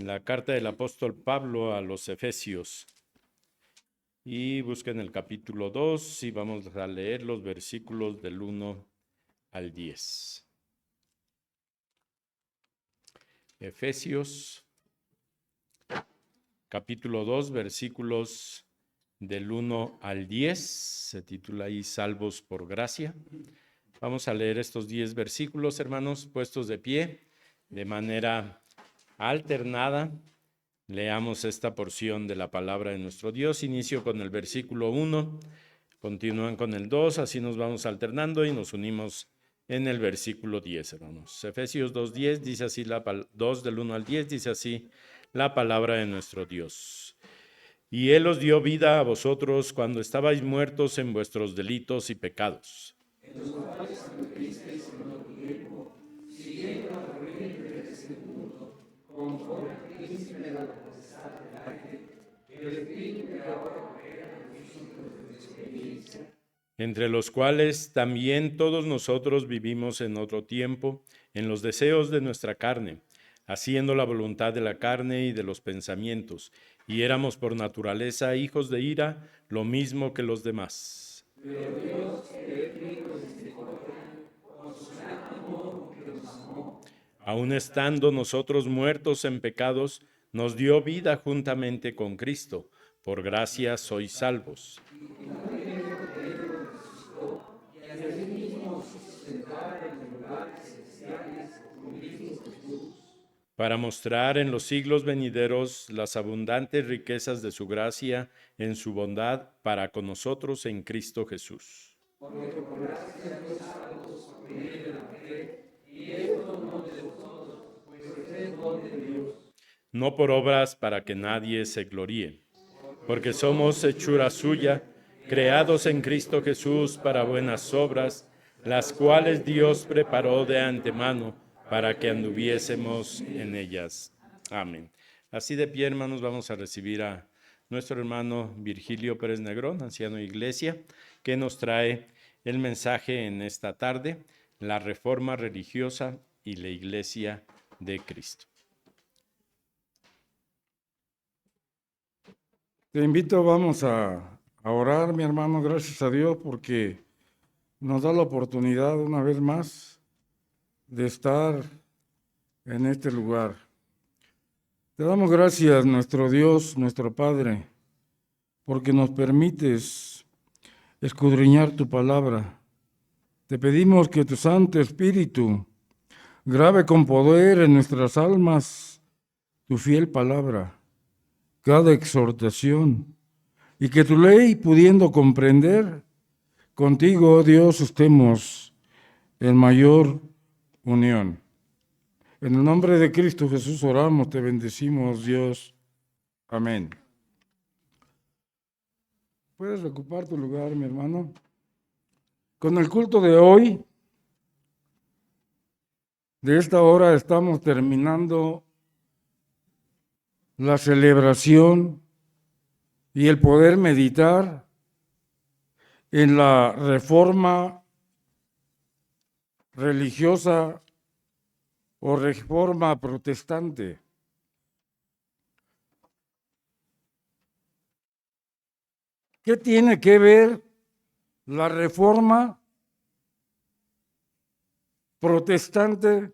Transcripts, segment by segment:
La carta del apóstol Pablo a los Efesios. Y busquen el capítulo 2 y vamos a leer los versículos del 1 al 10. Efesios, capítulo 2, versículos del 1 al 10. Se titula ahí Salvos por gracia. Vamos a leer estos 10 versículos, hermanos, puestos de pie, de manera alternada. Leamos esta porción de la palabra de nuestro Dios. Inicio con el versículo 1, continúan con el 2, así nos vamos alternando y nos unimos en el versículo 10, hermanos. Efesios 2:10 dice así, 2 del 1 al 10 dice así la palabra de nuestro Dios. Y Él os dio vida a vosotros cuando estabais muertos en vuestros delitos y pecados. En los cuales anduvisteis en otro tiempo, siguiendo la corriente de este mundo, conforme al príncipe de la potestad del aire, el espíritu que ahora opera en los hijos de desobediencia, entre los cuales también todos nosotros vivimos en otro tiempo, en los deseos de nuestra carne, haciendo la voluntad de la carne y de los pensamientos, y éramos por naturaleza hijos de ira, lo mismo que los demás. Pero Dios, que es rico en misericordia, por su gran amor que nos amó, aun estando nosotros muertos en pecados, nos dio vida juntamente con Cristo. Por gracia sois salvos. Para mostrar en los siglos venideros las abundantes riquezas de su gracia en su bondad para con nosotros en Cristo Jesús. Porque por gracia sois salvos por medio de la fe, y esto no de vosotros, pues es don de Dios. No por obras para que nadie se gloríe, porque somos hechura suya, creados en Cristo Jesús para buenas obras, las cuales Dios preparó de antemano para que anduviésemos en ellas. Amén. Así de pie, hermanos, vamos a recibir a nuestro hermano Virgilio Pérez Negrón, anciano de iglesia, que nos trae el mensaje en esta tarde, la reforma religiosa y la iglesia de Cristo. Te invito, vamos a orar, mi hermano, gracias a Dios, porque nos da la oportunidad una vez más de estar en este lugar. Te damos gracias, nuestro Dios, nuestro Padre, porque nos permites escudriñar tu palabra. Te pedimos que tu Santo Espíritu grabe con poder en nuestras almas tu fiel palabra, cada exhortación, y que tu ley, pudiendo comprender, contigo, oh Dios, estemos en mayor unión. En el nombre de Cristo Jesús oramos, te bendecimos, Dios. Amén. ¿Puedes ocupar tu lugar, mi hermano? Con el culto de hoy, de esta hora, estamos terminando la celebración y el poder meditar en la reforma religiosa o reforma protestante. ¿Qué tiene que ver la reforma protestante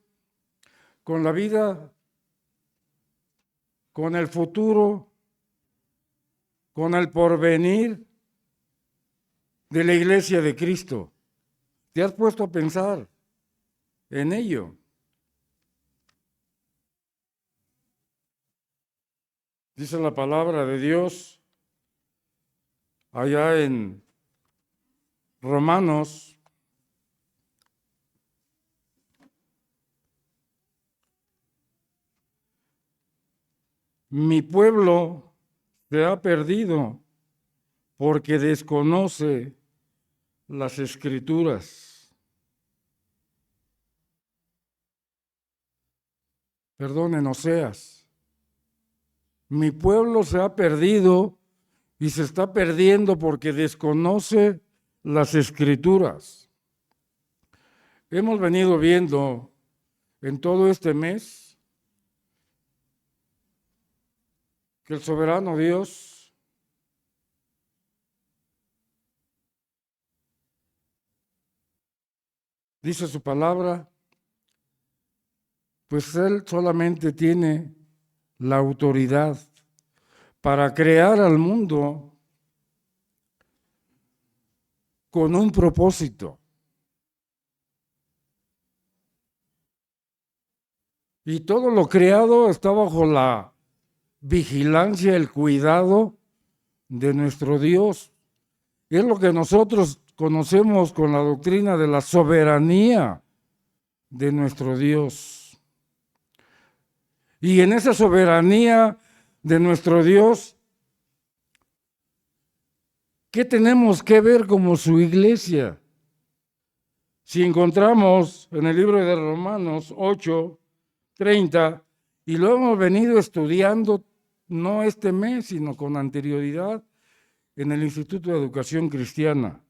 con la vida, con el futuro, con el porvenir de la Iglesia de Cristo? ¿Te has puesto a pensar en ello? Dice la palabra de Dios allá en Romanos, mi pueblo se ha perdido porque desconoce las Escrituras. Perdonen, Oseas. Mi pueblo se ha perdido y se está perdiendo porque desconoce las Escrituras. Hemos venido viendo en todo este mes que el soberano Dios dice su palabra, pues Él solamente tiene la autoridad para crear al mundo con un propósito. Y todo lo creado está bajo la vigilancia, el cuidado de nuestro Dios. Es lo que nosotros conocemos con la doctrina de la soberanía de nuestro Dios. Y en esa soberanía de nuestro Dios, ¿qué tenemos que ver como su iglesia? Si encontramos en el libro de Romanos 8:30, y lo hemos venido estudiando no este mes, sino con anterioridad en el Instituto de Educación Cristiana.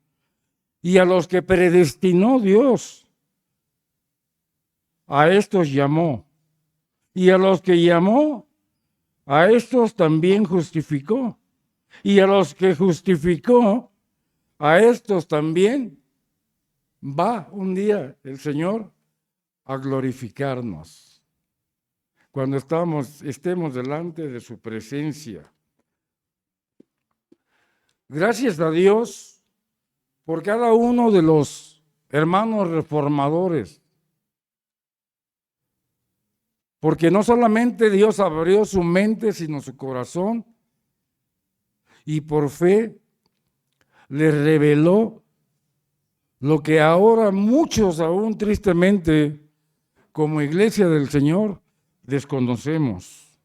Y a los que predestinó Dios, a estos llamó. Y a los que llamó, a estos también justificó. Y a los que justificó, a estos también va un día el Señor a glorificarnos. Cuando estemos delante de su presencia. Gracias a Dios por cada uno de los hermanos reformadores. Porque no solamente Dios abrió su mente, sino su corazón, y por fe les reveló lo que ahora muchos aún tristemente, como iglesia del Señor, desconocemos.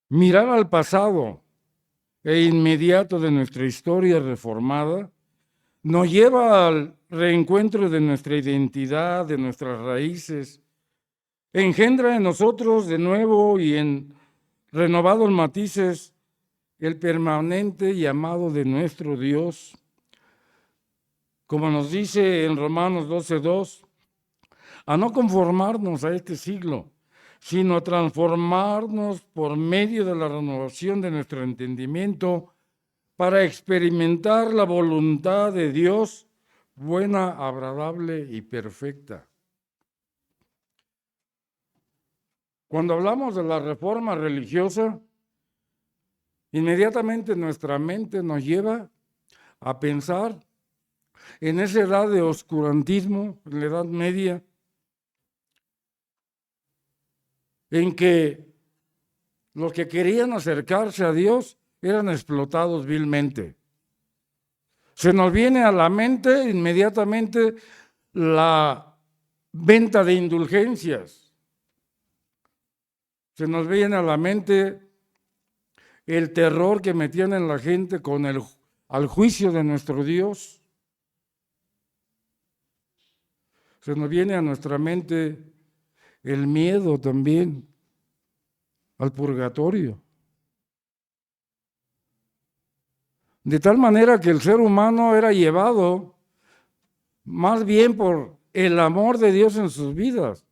Mirar al pasado e inmediato de nuestra historia reformada nos lleva al reencuentro de nuestra identidad, de nuestras raíces, engendra en nosotros de nuevo y en renovados matices el permanente llamado de nuestro Dios. Como nos dice en Romanos 12:2, a no conformarnos a este siglo, sino a transformarnos por medio de la renovación de nuestro entendimiento para experimentar la voluntad de Dios, buena, agradable y perfecta. Cuando hablamos de la reforma religiosa, inmediatamente nuestra mente nos lleva a pensar en esa edad de oscurantismo, en la Edad Media, en que los que querían acercarse a Dios eran explotados vilmente. Se nos viene a la mente inmediatamente la venta de indulgencias. Se nos viene a la mente el terror que metían en la gente al juicio de nuestro Dios. Se nos viene a nuestra mente el miedo también al purgatorio. De tal manera que el ser humano era llevado más bien por el amor de Dios en sus vidas,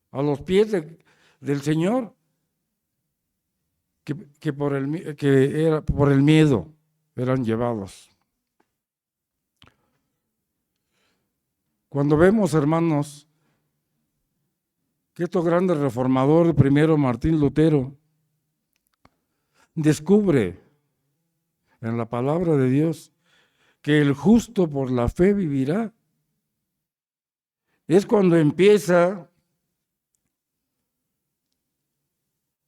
a los pies del Señor, que por el miedo eran llevados. Cuando vemos, hermanos, que estos grandes reformadores, primero Martín Lutero, descubre en la palabra de Dios que el justo por la fe vivirá, es cuando empieza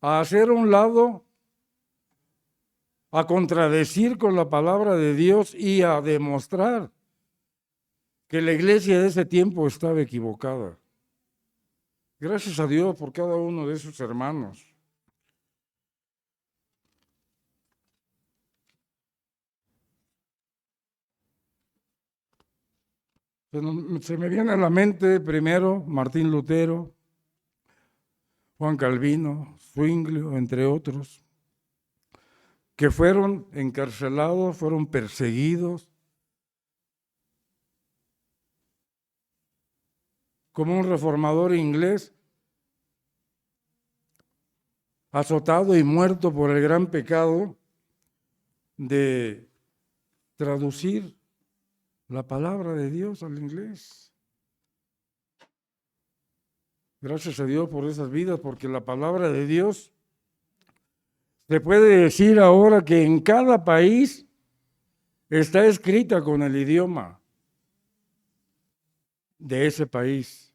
a hacer un lado, a contradecir con la palabra de Dios y a demostrar que la iglesia de ese tiempo estaba equivocada. Gracias a Dios por cada uno de sus hermanos. Se me viene a la mente primero Martín Lutero, Juan Calvino, Zwinglio, entre otros, que fueron encarcelados, fueron perseguidos, como un reformador inglés, azotado y muerto por el gran pecado de traducir la palabra de Dios al inglés. Gracias a Dios por esas vidas, porque la palabra de Dios se puede decir ahora que en cada país está escrita con el idioma de ese país,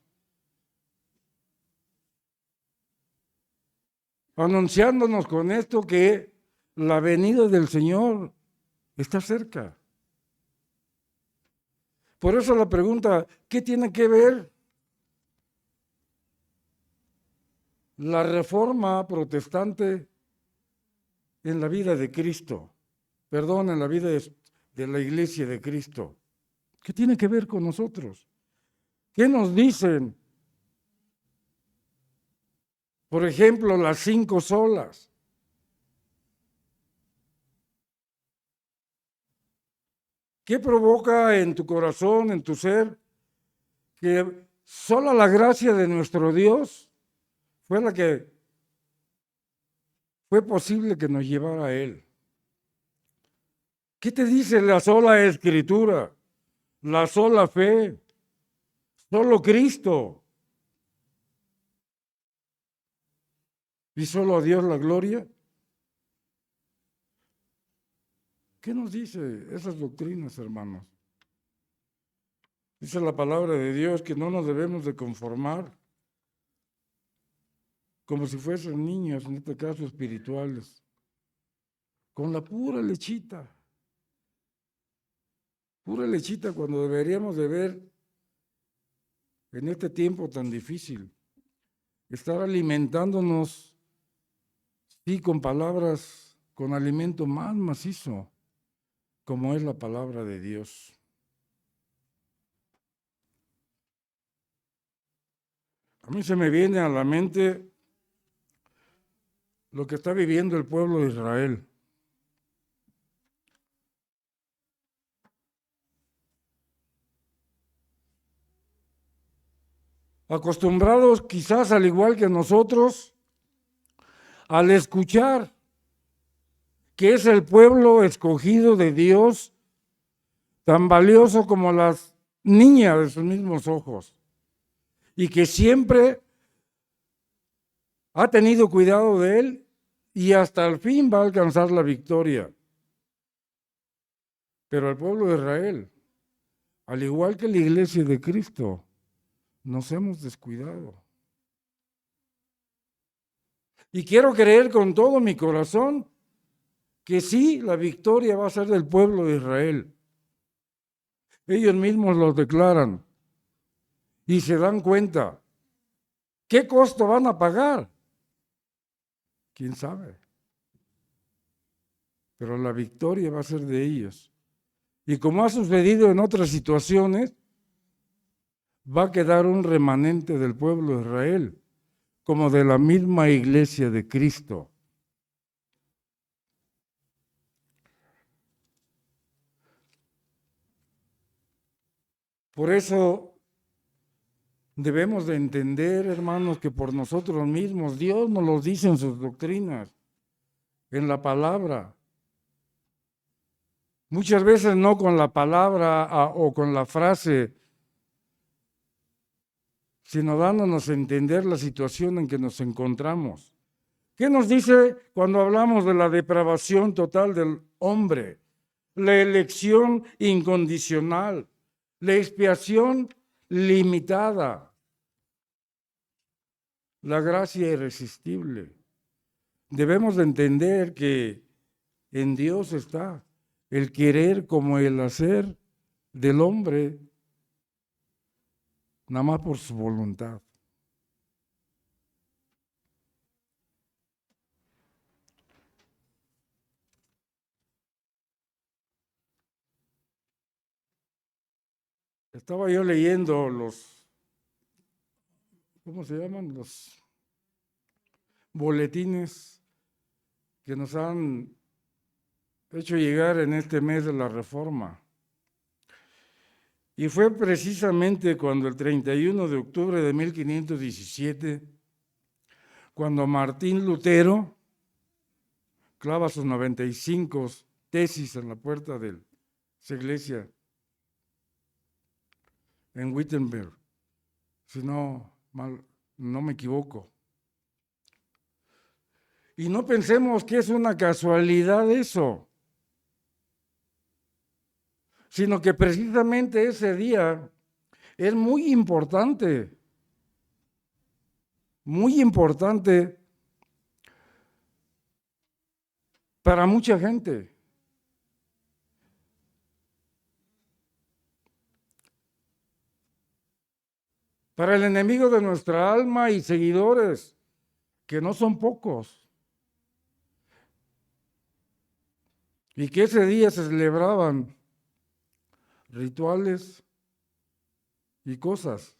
anunciándonos con esto que la venida del Señor está cerca. Por eso la pregunta, ¿qué tiene que ver la reforma protestante en la vida de Cristo? Perdón, en la vida de la iglesia de Cristo. ¿Qué tiene que ver con nosotros? ¿Qué nos dicen? Por ejemplo, las 5 solas. ¿Qué provoca en tu corazón, en tu ser, que sola la gracia de nuestro Dios fue la que fue posible que nos llevara a Él? ¿Qué te dice la sola Escritura, la sola fe, solo Cristo y solo a Dios la gloria? ¿Qué nos dice esas doctrinas, hermanos? Dice la palabra de Dios que no nos debemos de conformar como si fuesen niños, en este caso espirituales, con la pura lechita cuando deberíamos de ver en este tiempo tan difícil, estar alimentándonos, sí, con palabras, con alimento más macizo, como es la palabra de Dios. A mí se me viene a la mente lo que está viviendo el pueblo de Israel. Acostumbrados quizás al igual que nosotros, al escuchar que es el pueblo escogido de Dios, tan valioso como las niñas de sus mismos ojos, y que siempre ha tenido cuidado de él y hasta el fin va a alcanzar la victoria. Pero el pueblo de Israel, al igual que la iglesia de Cristo, nos hemos descuidado. Y quiero creer con todo mi corazón que sí, la victoria va a ser del pueblo de Israel. Ellos mismos lo declaran y se dan cuenta. ¿Qué costo van a pagar? ¿Quién sabe? Pero la victoria va a ser de ellos. Y como ha sucedido en otras situaciones, va a quedar un remanente del pueblo de Israel, como de la misma iglesia de Cristo. Por eso debemos de entender, hermanos, que por nosotros mismos, Dios nos lo dice en sus doctrinas, en la palabra. Muchas veces no con la palabra o con la frase, sino dándonos a entender la situación en que nos encontramos. ¿Qué nos dice cuando hablamos de la depravación total del hombre? La elección incondicional, la expiación limitada, la gracia irresistible. Debemos de entender que en Dios está el querer como el hacer del hombre, nada más por su voluntad. Estaba yo leyendo ¿cómo se llaman? Los boletines que nos han hecho llegar en este mes de la Reforma. Y fue precisamente cuando el 31 de octubre de 1517, cuando Martín Lutero clava sus 95 tesis en la puerta de esa iglesia en Wittenberg, si no me equivoco. Y no pensemos que es una casualidad eso, sino que precisamente ese día es muy importante para mucha gente. Para el enemigo de nuestra alma y seguidores, que no son pocos. Y que ese día se celebraban rituales y cosas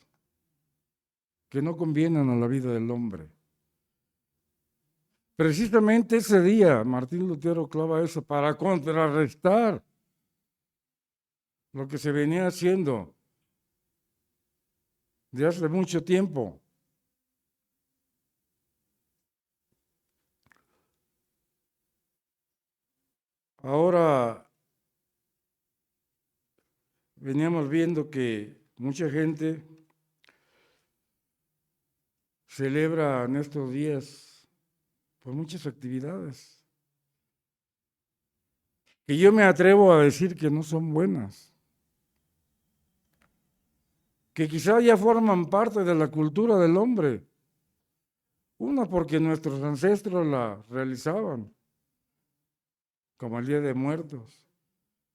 que no convienen a la vida del hombre. Precisamente ese día Martín Lutero clava eso para contrarrestar lo que se venía haciendo de hace mucho tiempo. Ahora veníamos viendo que mucha gente celebra en estos días por muchas actividades que yo me atrevo a decir que no son buenas, que quizá ya forman parte de la cultura del hombre. Una porque nuestros ancestros la realizaban, como el Día de Muertos,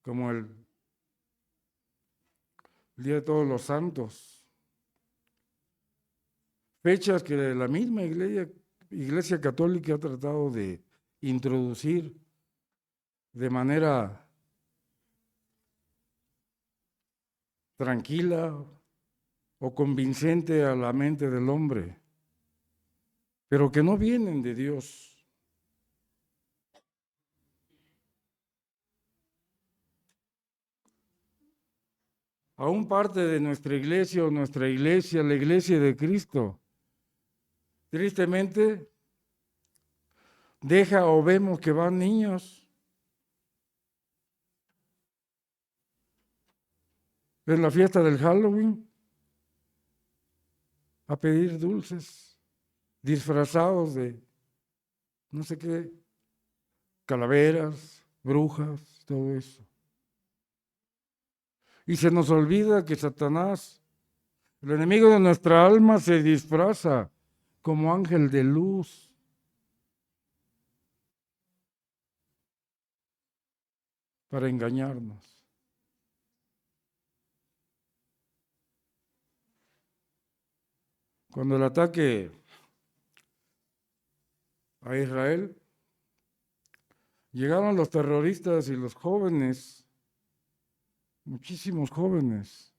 como el Día de Todos los Santos. Fechas que la misma Iglesia Católica ha tratado de introducir de manera tranquila o convincente a la mente del hombre, pero que no vienen de Dios. Aún parte de nuestra iglesia o nuestra iglesia, la iglesia de Cristo, tristemente deja o vemos que van niños en la fiesta del Halloween a pedir dulces, disfrazados de no sé qué, calaveras, brujas, todo eso. Y se nos olvida que Satanás, el enemigo de nuestra alma, se disfraza como ángel de luz. Para engañarnos. Cuando el ataque a Israel, llegaron los terroristas y los jóvenes, muchísimos jóvenes,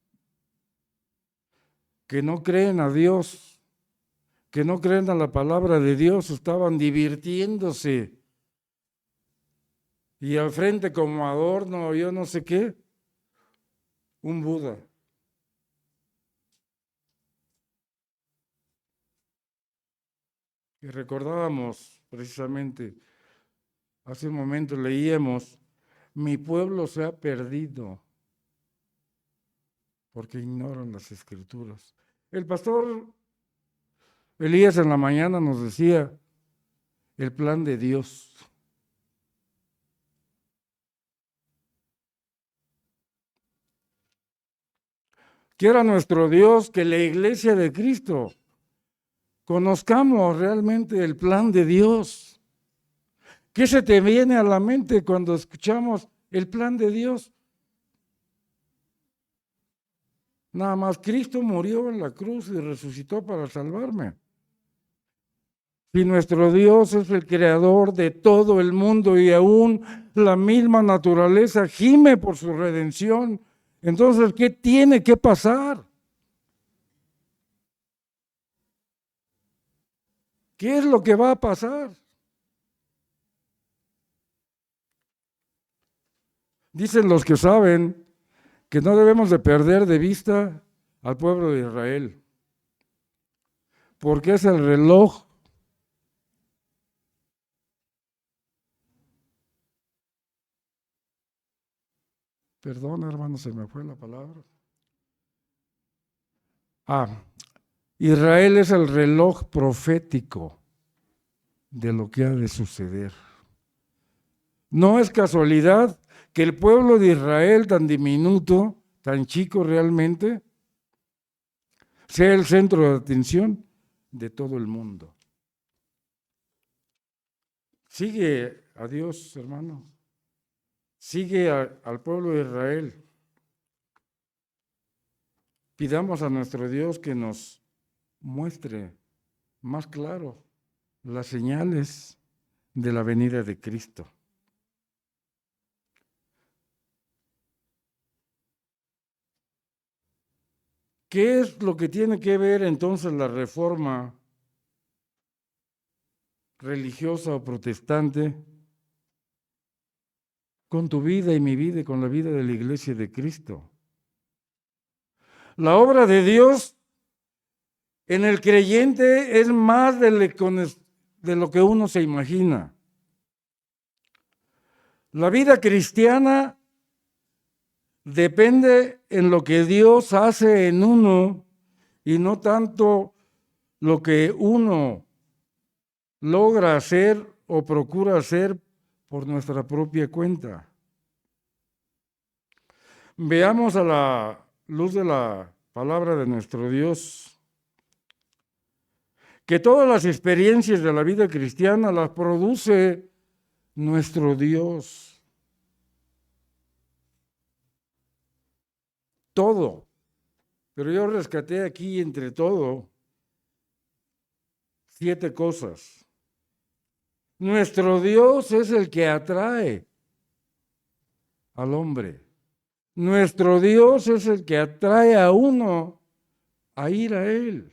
que no creen a Dios, que no creen a la palabra de Dios, estaban divirtiéndose. Y al frente como adorno, yo no sé qué, un Buda. Y recordábamos precisamente, hace un momento leíamos, mi pueblo se ha perdido porque ignoran las Escrituras. El pastor Elías en la mañana nos decía el plan de Dios. Quiera nuestro Dios que la iglesia de Cristo conozcamos realmente el plan de Dios. ¿Qué se te viene a la mente cuando escuchamos el plan de Dios? Nada más, Cristo murió en la cruz y resucitó para salvarme. Si nuestro Dios es el creador de todo el mundo y aún la misma naturaleza gime por su redención, entonces, ¿qué tiene que pasar? ¿Qué es lo que va a pasar? Dicen los que saben que no debemos de perder de vista al pueblo de Israel, porque es el reloj Perdón, hermano, se me fue la palabra. Israel es el reloj profético de lo que ha de suceder. No es casualidad que el pueblo de Israel, tan diminuto, tan chico realmente, sea el centro de atención de todo el mundo. Sigue a Dios, hermano. Sigue al pueblo de Israel. Pidamos a nuestro Dios que nos muestre más claro las señales de la venida de Cristo. ¿Qué es lo que tiene que ver entonces la reforma religiosa o protestante con tu vida y mi vida y con la vida de la Iglesia de Cristo? La obra de Dios en el creyente es más de lo que uno se imagina. La vida cristiana depende en lo que Dios hace en uno y no tanto lo que uno logra hacer o procura hacer por nuestra propia cuenta. Veamos a la luz de la palabra de nuestro Dios que todas las experiencias de la vida cristiana las produce nuestro Dios. Todo. Pero yo rescaté aquí entre todo 7 cosas. Nuestro Dios es el que atrae al hombre. Nuestro Dios es el que atrae a uno a ir a Él.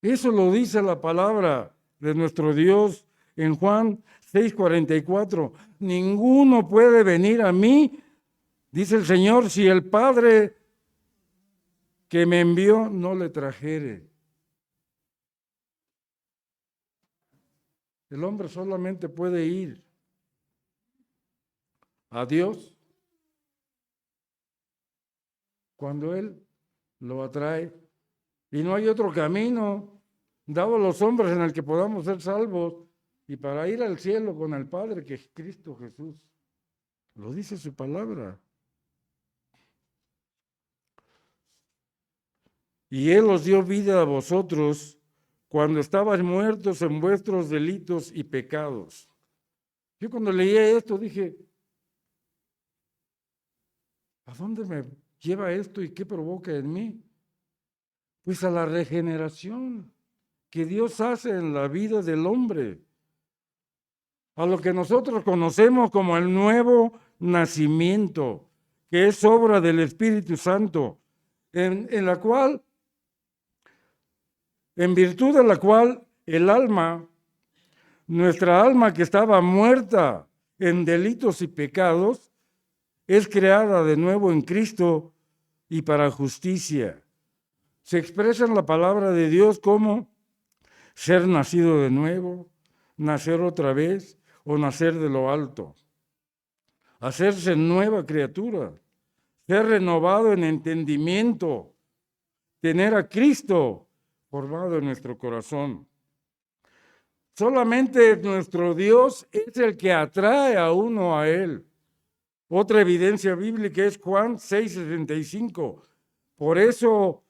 Eso lo dice la palabra de nuestro Dios en Juan 6:44. Ninguno puede venir a mí, dice el Señor, si el Padre que me envió no le trajere. El hombre solamente puede ir a Dios cuando Él lo atrae. Y no hay otro camino dado a los hombres en el que podamos ser salvos y para ir al cielo con el Padre, que es Cristo Jesús. Lo dice su palabra. Y Él os dio vida a vosotros cuando estabais muertos en vuestros delitos y pecados. Yo cuando leía esto dije, ¿a dónde me lleva esto y qué provoca en mí? Pues a la regeneración que Dios hace en la vida del hombre, a lo que nosotros conocemos como el nuevo nacimiento, que es obra del Espíritu Santo, en la cual, en virtud de la cual el alma, nuestra alma que estaba muerta en delitos y pecados, es creada de nuevo en Cristo y para justicia. Se expresa en la palabra de Dios como ser nacido de nuevo, nacer otra vez o nacer de lo alto. Hacerse nueva criatura, ser renovado en entendimiento, tener a Cristo formado en nuestro corazón. Solamente nuestro Dios es el que atrae a uno a Él. Otra evidencia bíblica es Juan 6:65. Por eso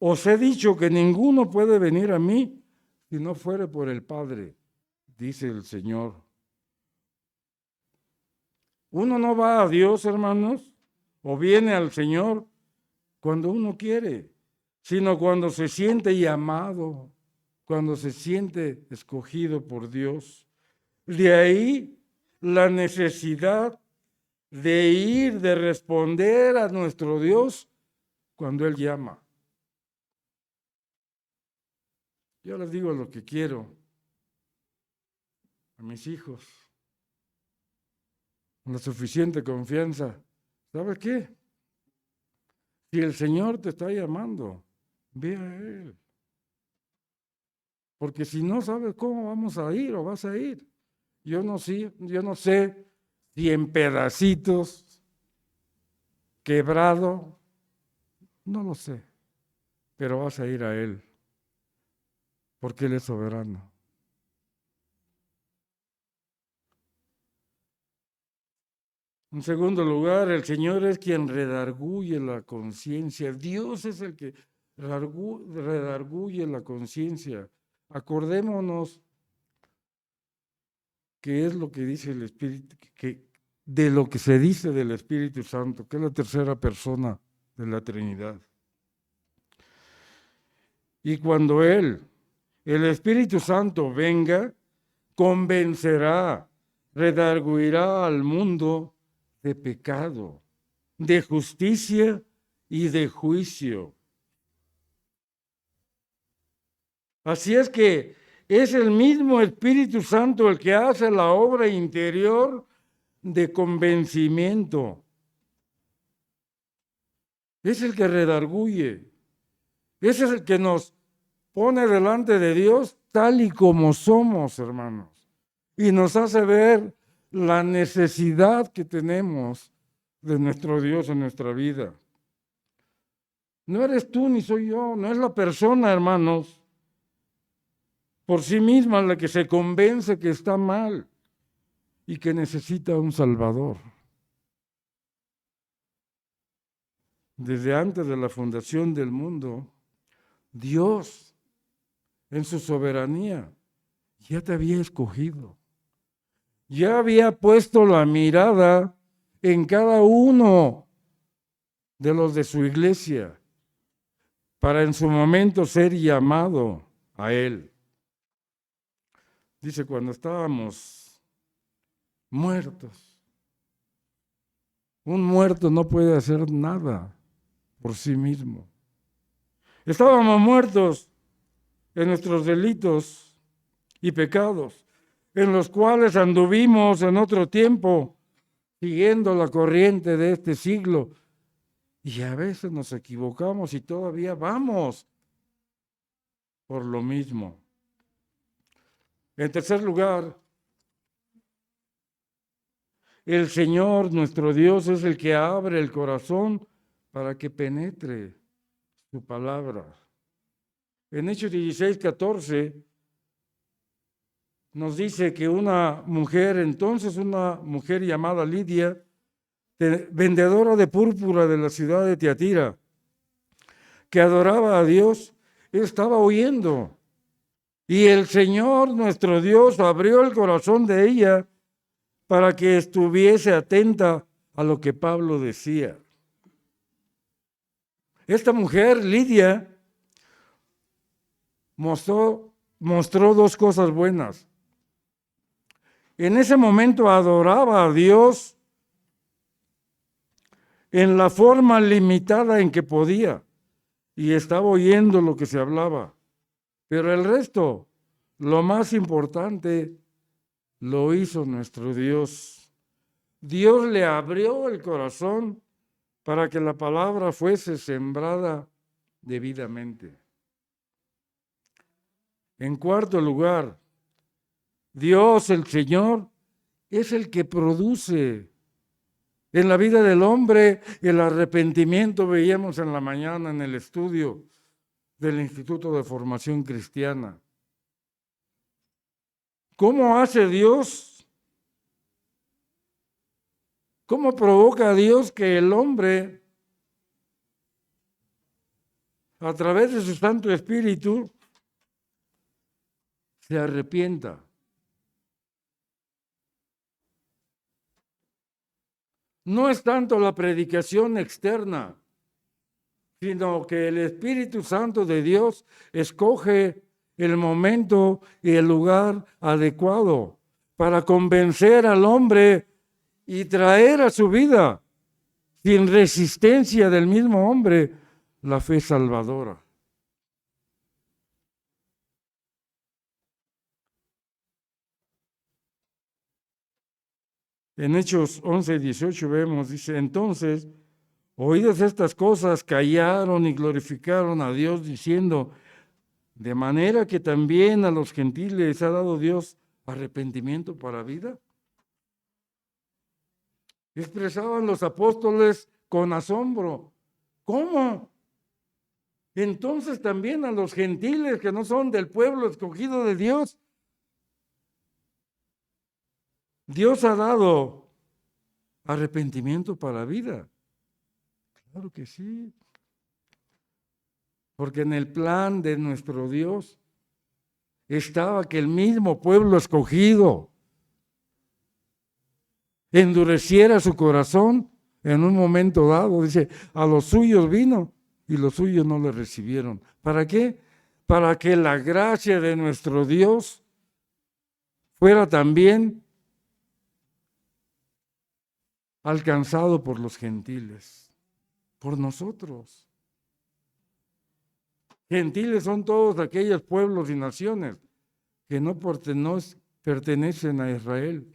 os he dicho que ninguno puede venir a mí si no fuere por el Padre, dice el Señor. Uno no va a Dios, hermanos, o viene al Señor cuando uno quiere, sino cuando se siente llamado, cuando se siente escogido por Dios. De ahí la necesidad de ir, de responder a nuestro Dios cuando Él llama. Yo les digo lo que quiero a mis hijos. la suficiente confianza. ¿Sabes qué? Si el Señor te está llamando, ve a Él. Porque si no sabes cómo vamos a ir o vas a ir. Yo no sé si en pedacitos, quebrado, no lo sé, pero vas a ir a Él, porque Él es soberano. En segundo lugar, el Señor es quien redarguye la conciencia. Dios es el que redarguye la conciencia. Acordémonos que es lo que dice el Espíritu, de lo que se dice del Espíritu Santo, que es la tercera persona de la Trinidad. Y cuando el Espíritu Santo, venga, convencerá, redarguirá al mundo de pecado, de justicia y de juicio. Así es que es el mismo Espíritu Santo el que hace la obra interior de convencimiento. Es el que redarguye. Ese es el que nos pone delante de Dios tal y como somos, hermanos. Y nos hace ver la necesidad que tenemos de nuestro Dios en nuestra vida. No eres tú ni soy yo, no es la persona, hermanos, por sí misma la que se convence que está mal y que necesita un Salvador. Desde antes de la fundación del mundo, Dios, en su soberanía, ya te había escogido. Ya había puesto la mirada en cada uno de los de su iglesia para en su momento ser llamado a Él. Dice, cuando estábamos muertos, un muerto no puede hacer nada por sí mismo. Estábamos muertos en nuestros delitos y pecados, en los cuales anduvimos en otro tiempo, siguiendo la corriente de este siglo. Y a veces nos equivocamos y todavía vamos por lo mismo. En tercer lugar, el Señor, nuestro Dios, es el que abre el corazón para que penetre su palabra. En Hechos 16:14 nos dice que una mujer llamada Lidia, vendedora de púrpura de la ciudad de Tiatira, que adoraba a Dios, estaba oyendo. Y el Señor, nuestro Dios, abrió el corazón de ella para que estuviese atenta a lo que Pablo decía. Esta mujer, Lidia, mostró dos cosas buenas. En ese momento adoraba a Dios en la forma limitada en que podía y estaba oyendo lo que se hablaba. Pero el resto, lo más importante, lo hizo nuestro Dios. Dios le abrió el corazón para que la palabra fuese sembrada debidamente. En cuarto lugar, Dios, el Señor, es el que produce en la vida del hombre el arrepentimiento. Veíamos en la mañana en el estudio del Instituto de Formación Cristiana. ¿Cómo hace Dios? ¿Cómo provoca a Dios que el hombre, a través de su Santo Espíritu, se arrepienta? No es tanto la predicación externa, sino que el Espíritu Santo de Dios escoge el momento y el lugar adecuado para convencer al hombre y traer a su vida, sin resistencia del mismo hombre, la fe salvadora. En Hechos 11:18 vemos, dice, entonces, oídas estas cosas, callaron y glorificaron a Dios diciendo, de manera que también a los gentiles ha dado Dios arrepentimiento para vida. Expresaban los apóstoles con asombro. ¿Cómo? Entonces también a los gentiles que no son del pueblo escogido de Dios, Dios ha dado arrepentimiento para vida. Claro que sí. Porque en el plan de nuestro Dios estaba que el mismo pueblo escogido endureciera su corazón en un momento dado. Dice, a los suyos vino y los suyos no le recibieron. ¿Para qué? Para que la gracia de nuestro Dios fuera también alcanzado por los gentiles, por nosotros. Gentiles son todos aquellos pueblos y naciones que no pertenecen a Israel,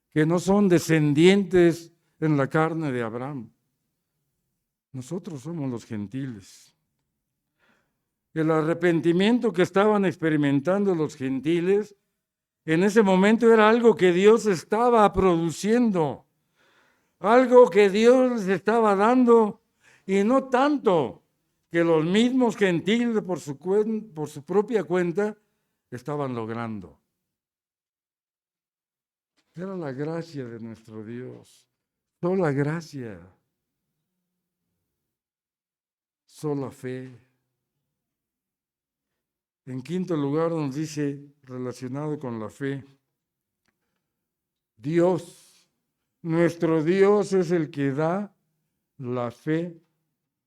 que no son descendientes en la carne de Abraham. Nosotros somos los gentiles. El arrepentimiento que estaban experimentando los gentiles en ese momento era algo que Dios estaba produciendo, algo que Dios les estaba dando, y no tanto que los mismos gentiles por su propia cuenta estaban logrando. Era la gracia de nuestro Dios, sola gracia, sola fe. En quinto lugar nos dice, relacionado con la fe, Dios, nuestro Dios es el que da la fe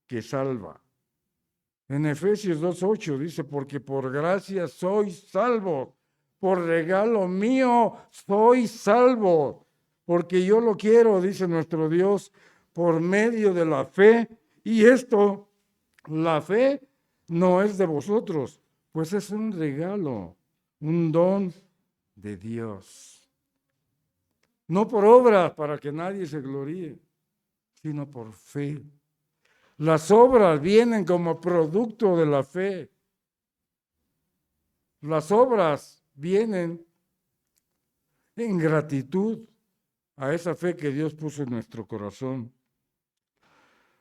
que salva. En Efesios 2:8 dice, porque por gracia sois salvos, por regalo mío soy salvo, porque yo lo quiero, dice nuestro Dios, por medio de la fe. Y esto, la fe no es de vosotros, pues es un regalo, un don de Dios. No por obras para que nadie se gloríe, sino por fe. Las obras vienen como producto de la fe. Las obras vienen en gratitud a esa fe que Dios puso en nuestro corazón.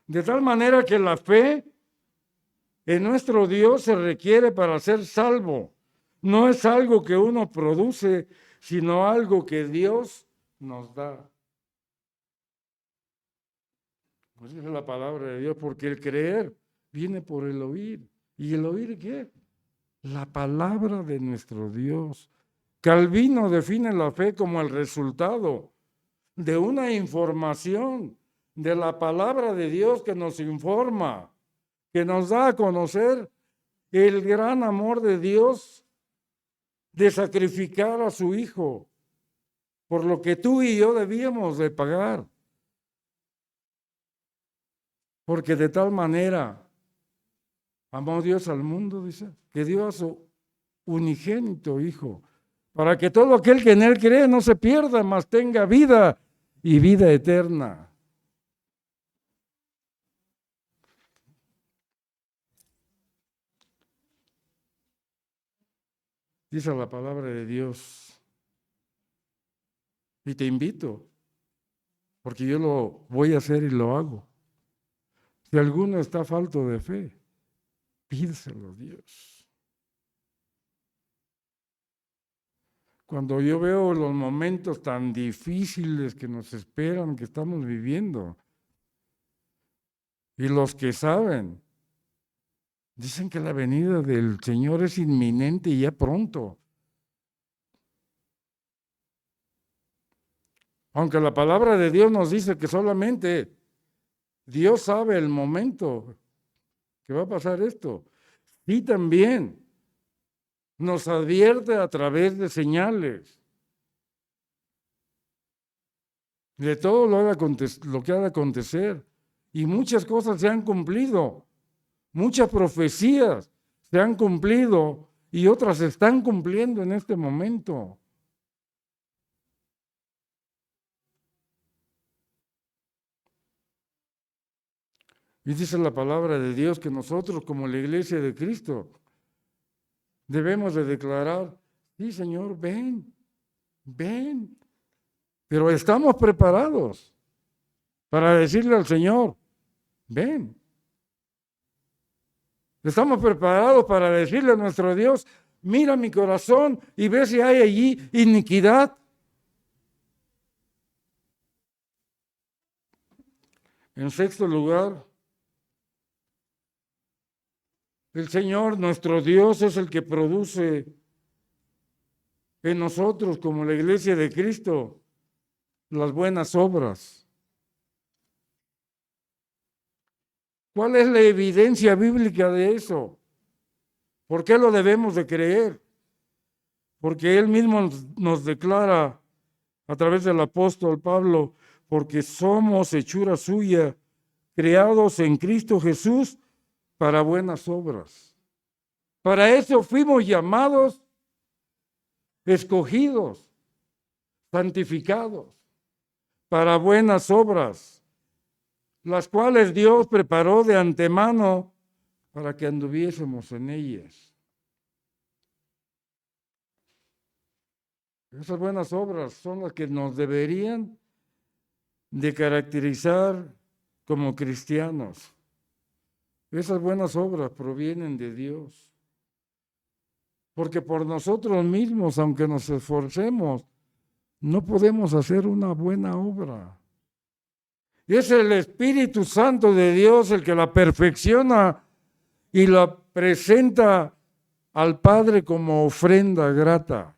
De tal manera que la fe en nuestro Dios se requiere para ser salvo. No es algo que uno produce, sino algo que Dios nos da. Pues es la palabra de Dios, porque el creer viene por el oír. ¿Y el oír qué? La palabra de nuestro Dios. Calvino define la fe como el resultado de una información, de la palabra de Dios que nos informa, que nos da a conocer el gran amor de Dios de sacrificar a su Hijo por lo que tú y yo debíamos de pagar. Porque de tal manera amó Dios al mundo, dice, que dio a su unigénito Hijo, para que todo aquel que en Él cree no se pierda, mas tenga vida y vida eterna. Dice la palabra de Dios. Y te invito, porque yo lo voy a hacer y lo hago. Si alguno está falto de fe, pídeselo a Dios. Cuando yo veo los momentos tan difíciles que nos esperan, que estamos viviendo, y los que saben, dicen que la venida del Señor es inminente y ya pronto. Aunque la palabra de Dios nos dice que solamente Dios sabe el momento que va a pasar esto. Y también nos advierte a través de señales de todo lo que ha de acontecer. Y muchas cosas se han cumplido, muchas profecías se han cumplido y otras se están cumpliendo en este momento. Y dice la palabra de Dios que nosotros como la iglesia de Cristo debemos de declarar, sí Señor, ven, ven. Pero estamos preparados para decirle al Señor, ven. Estamos preparados para decirle a nuestro Dios, mira mi corazón y ve si hay allí iniquidad. En sexto lugar, el Señor, nuestro Dios, es el que produce en nosotros, como la iglesia de Cristo, las buenas obras. ¿Cuál es la evidencia bíblica de eso? ¿Por qué lo debemos de creer? Porque Él mismo nos declara a través del apóstol Pablo, porque somos hechura suya, creados en Cristo Jesús para buenas obras. Para eso fuimos llamados, escogidos, santificados, para buenas obras, las cuales Dios preparó de antemano para que anduviésemos en ellas. Esas buenas obras son las que nos deberían de caracterizar como cristianos. Esas buenas obras provienen de Dios. Porque por nosotros mismos, aunque nos esforcemos, no podemos hacer una buena obra. Es el Espíritu Santo de Dios el que la perfecciona y la presenta al Padre como ofrenda grata.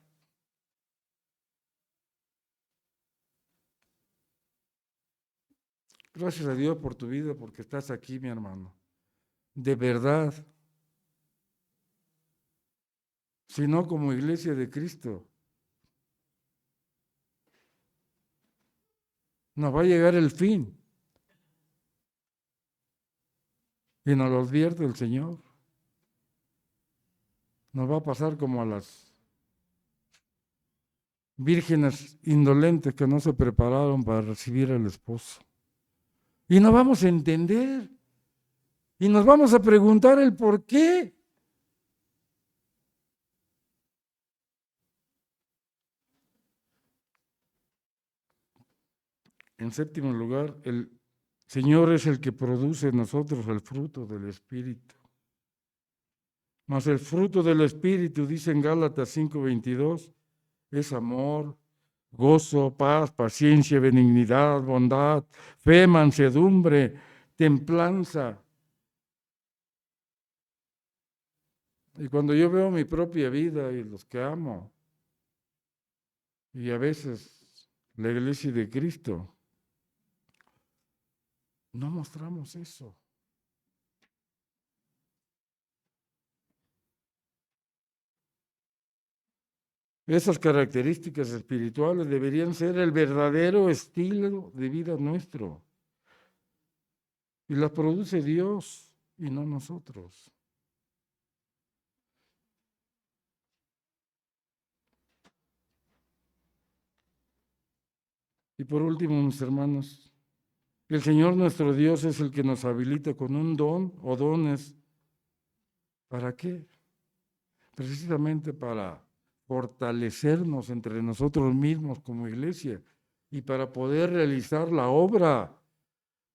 Gracias a Dios por tu vida, porque estás aquí, mi hermano. De verdad. Sino como iglesia de Cristo. Nos va a llegar el fin. Y nos lo advierte el Señor. Nos va a pasar como a las vírgenes indolentes que no se prepararon para recibir al esposo. Y no vamos a entender. Y nos vamos a preguntar el por qué. En séptimo lugar, el Señor es el que produce en nosotros el fruto del Espíritu. Mas el fruto del Espíritu, dice en Gálatas 5:22, es amor, gozo, paz, paciencia, benignidad, bondad, fe, mansedumbre, templanza. Y cuando yo veo mi propia vida y los que amo, y a veces la iglesia de Cristo, no mostramos eso. Esas características espirituales deberían ser el verdadero estilo de vida nuestro. Y las produce Dios y no nosotros. Y por último, mis hermanos, el Señor nuestro Dios es el que nos habilita con un don o dones. ¿Para qué? Precisamente para fortalecernos entre nosotros mismos como iglesia y para poder realizar la obra.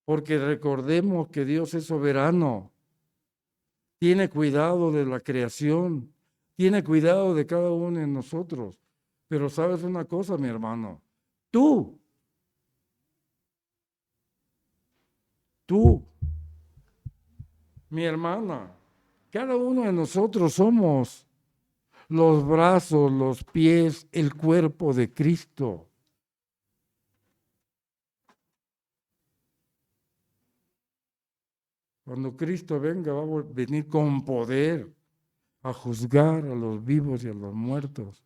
Porque recordemos que Dios es soberano, tiene cuidado de la creación, tiene cuidado de cada uno de nosotros. Pero sabes una cosa, mi hermano, tú, mi hermana, cada uno de nosotros somos los brazos, los pies, el cuerpo de Cristo. Cuando Cristo venga, va a venir con poder a juzgar a los vivos y a los muertos.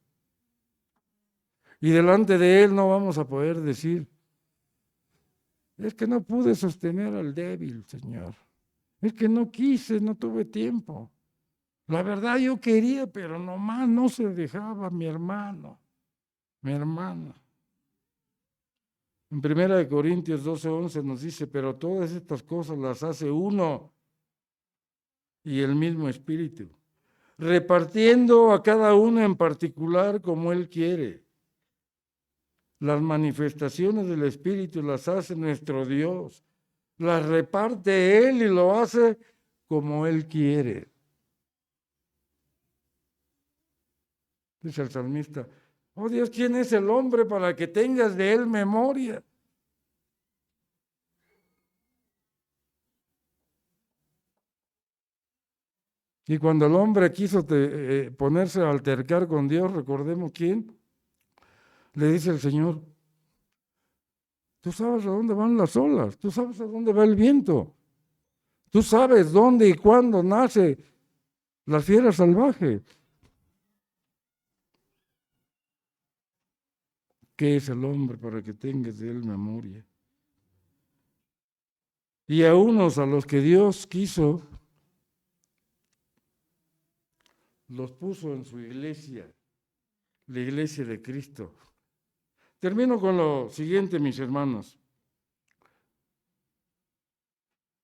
Y delante de Él no vamos a poder decir, es que no pude sostener al débil, Señor. Es que no quise, no tuve tiempo. La verdad yo quería, pero nomás no se dejaba mi hermano, mi hermana. En 1 Corintios 12:11 nos dice, pero todas estas cosas las hace uno y el mismo Espíritu, repartiendo a cada uno en particular como Él quiere. Las manifestaciones del Espíritu las hace nuestro Dios, las reparte Él y lo hace como Él quiere. Dice el salmista, oh Dios, ¿quién es el hombre para que tengas de él memoria? Y cuando el hombre quiso ponerse a altercar con Dios, recordemos quién, le dice el Señor, tú sabes a dónde van las olas, tú sabes a dónde va el viento, tú sabes dónde y cuándo nace la fiera salvaje. ¿Qué es el hombre para que tengas de él memoria? Y a unos a los que Dios quiso, los puso en su iglesia, la iglesia de Cristo. Termino con lo siguiente, mis hermanos.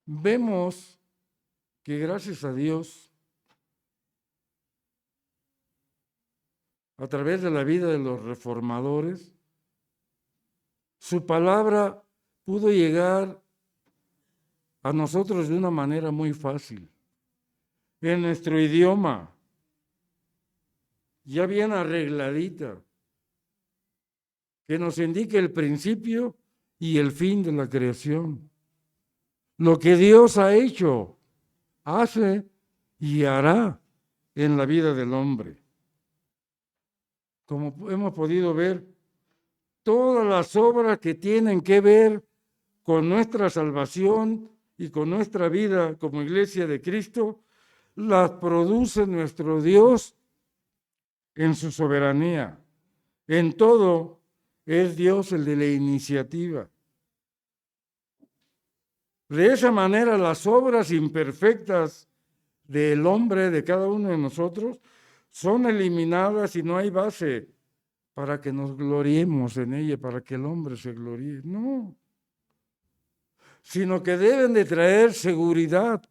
Vemos que gracias a Dios, a través de la vida de los reformadores, su palabra pudo llegar a nosotros de una manera muy fácil, en nuestro idioma, ya bien arregladita, que nos indique el principio y el fin de la creación. Lo que Dios ha hecho, hace y hará en la vida del hombre. Como hemos podido ver, todas las obras que tienen que ver con nuestra salvación y con nuestra vida como iglesia de Cristo, las produce nuestro Dios en su soberanía. En todo es Dios el de la iniciativa. De esa manera, las obras imperfectas del hombre, de cada uno de nosotros, son eliminadas y no hay base para que nos gloriemos en ella, para que el hombre se gloríe. No, sino que deben de traer seguridad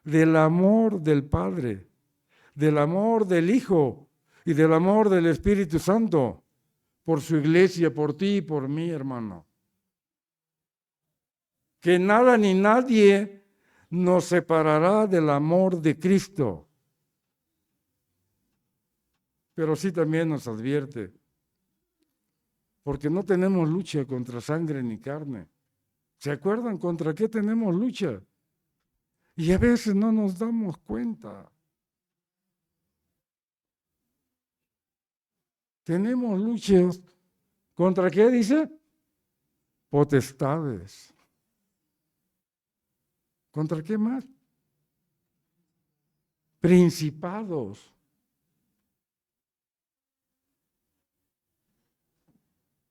del amor del Padre, del amor del Hijo y del amor del Espíritu Santo por su iglesia, por ti y por mí, hermano. Que nada ni nadie nos separará del amor de Cristo. Pero sí también nos advierte, porque no tenemos lucha contra sangre ni carne. ¿Se acuerdan contra qué tenemos lucha? Y a veces no nos damos cuenta. Tenemos luchas contra qué dice? Potestades. ¿Contra qué más? Principados.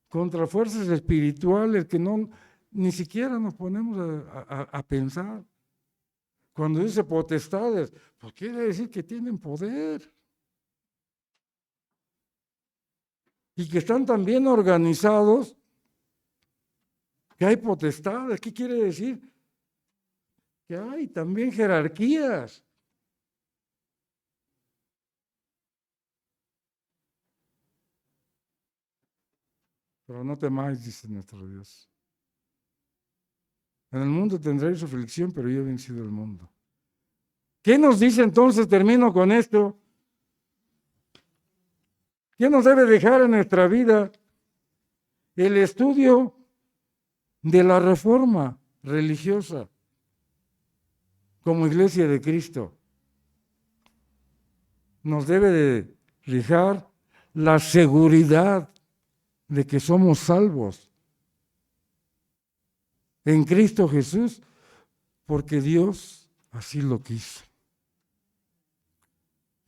Contra fuerzas espirituales que no ni siquiera nos ponemos a pensar. Cuando dice potestades, pues quiere decir que tienen poder. Y que están tan bien organizados que hay potestades. ¿Qué quiere decir? Que hay también jerarquías. Pero no temáis, dice nuestro Dios. En el mundo tendréis aflicción, pero yo he vencido el mundo. ¿Qué nos dice entonces? Termino con esto. ¿Qué nos debe dejar en nuestra vida? El estudio de la reforma religiosa como iglesia de Cristo. Nos debe de dejar la seguridad de que somos salvos en Cristo Jesús, porque Dios así lo quiso.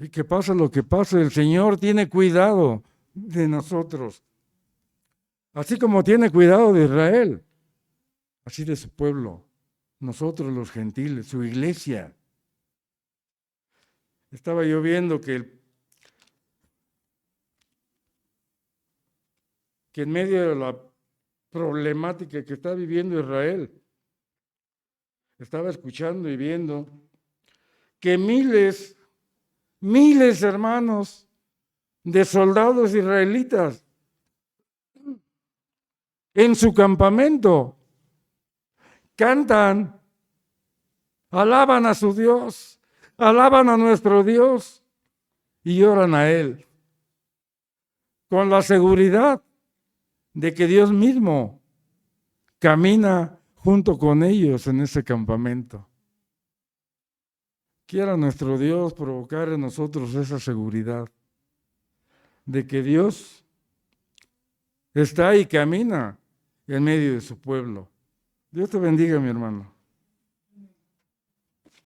Y que pase lo que pase, el Señor tiene cuidado de nosotros. Así como tiene cuidado de Israel, así de su pueblo, nosotros los gentiles, su iglesia. Estaba yo viendo que en medio de la problemática que está viviendo Israel. Estaba escuchando y viendo que miles, hermanos, de soldados israelitas en su campamento cantan, alaban a su Dios, alaban a nuestro Dios y oran a Él, con la seguridad de que Dios mismo camina junto con ellos en ese campamento. Quiera nuestro Dios provocar en nosotros esa seguridad de que Dios está y camina en medio de su pueblo. Dios te bendiga, mi hermano.